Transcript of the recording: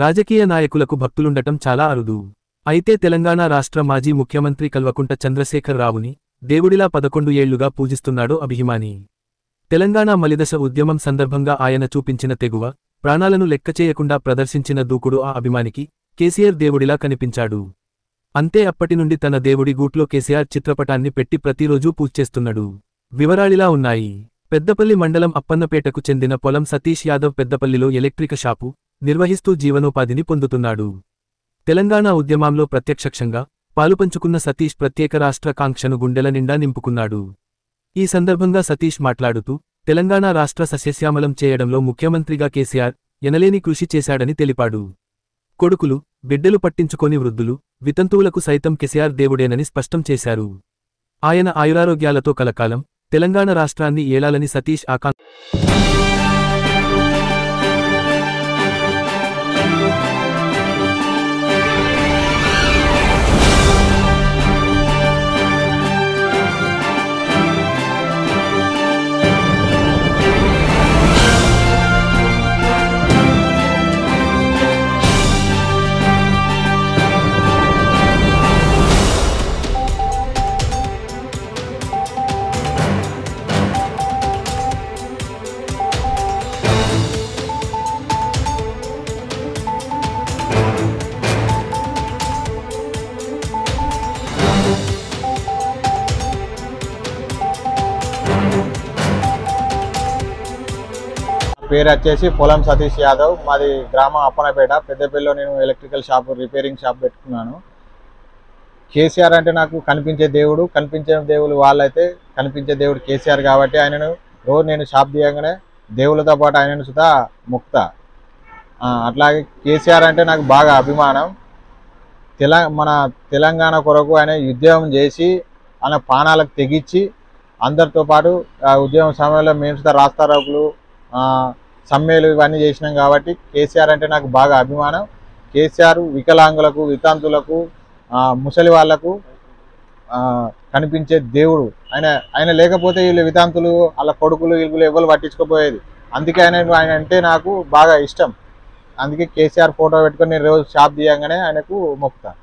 రాజకీయ నాయకులకు భక్తులుండటం చాలా అరుదు. అయితే తెలంగాణ రాష్ట్ర మాజీ ముఖ్యమంత్రి కల్వకుంట చంద్రశేఖర్ రావుని దేవుడిలా 11 ఏళ్లుగా పూజిస్తున్నాడు అభిమాని. తెలంగాణ మలిదశ ఉద్యమం సందర్భంగా ఆయన చూపించిన తెగువ, ప్రాణాలను లెక్కచేయకుండా ప్రదర్శించిన దూకుడు ఆ అభిమానికి కేసీఆర్ దేవుడిలా కనిపించాడు. అంతే అప్పటినుండి తన దేవుడి గూట్లో కేసీఆర్ చిత్రపటాన్ని పెట్టి ప్రతిరోజూ పూజ్చేస్తున్నాడు. వివరాలిలా ఉన్నాయి. పెద్దపల్లి మండలం అప్పన్నపేటకు చెందిన పొలం సతీష్ యాదవ్ పెద్దపల్లిలో ఎలక్ట్రిక షాపు నిర్వహిస్తూ జీవనోపాధిని పొందుతున్నాడు. తెలంగాణ ఉద్యమంలో ప్రత్యక్షంగా పాలుపంచుకున్న సతీష్ ప్రత్యేక రాష్ట్ర కాంక్షను గుండెల నిండా నింపుకున్నాడు. ఈ సందర్భంగా సతీష్ మాట్లాడుతూ తెలంగాణ రాష్ట్ర సస్యశ్యామలం చేయడంలో ముఖ్యమంత్రిగా కేసీఆర్ ఎనలేని కృషి చేశాడని తెలిపాడు. కొడుకులు, బిడ్డలు పట్టించుకోని వృద్ధులు, వితంతువులకు సైతం కేసీఆర్ దేవుడేనని స్పష్టం చేశారు. ఆయన ఆయురారోగ్యాలతో కలకాలం తెలంగాణ రాష్ట్రాన్ని ఏలాలని సతీష్ పేరు వచ్చేసి పొలం సతీష్ యాదవ్. మాది గ్రామం అప్పన్నపేట. పెద్దపల్లిలో నేను ఎలక్ట్రికల్ షాప్, రిపేరింగ్ షాప్ పెట్టుకున్నాను. కేసీఆర్ అంటే నాకు కనిపించే దేవుడు. కనిపించే దేవుడు వాళ్ళైతే కనిపించే దేవుడు కేసీఆర్ కాబట్టి ఆయనను రోజు నేను షాప్ తీయగానే దేవుళ్ళతో పాటు ఆయనను సుతా ముక్తా. అట్లాగే కేసీఆర్ అంటే నాకు బాగా అభిమానం. మన తెలంగాణ కొరకు ఆయన ఉద్యమం చేసి ఆయన ప్రాణాలకు తెగించి అందరితో పాటు ఉద్యమం సమయంలో మేము సుతా రాస్తారోకులు, సమ్మెలు ఇవన్నీ చేసినాం కాబట్టి కేసీఆర్ అంటే నాకు బాగా అభిమానం. కేసీఆర్ వికలాంగులకు, వితంతులకు, ముసలి వాళ్లకు కనిపించే దేవుడు. ఆయన లేకపోతే వీళ్ళు వితంతులు, వాళ్ళ కొడుకులు, వీళ్ళు ఎవరు పట్టించుకోపోయేది. అందుకే ఆయన అంటే నాకు బాగా ఇష్టం. అందుకే కేసీఆర్ ఫోటో పెట్టుకొని నేను రోజు షాప్ తీయంగానే ఆయనకు మొక్కుతా.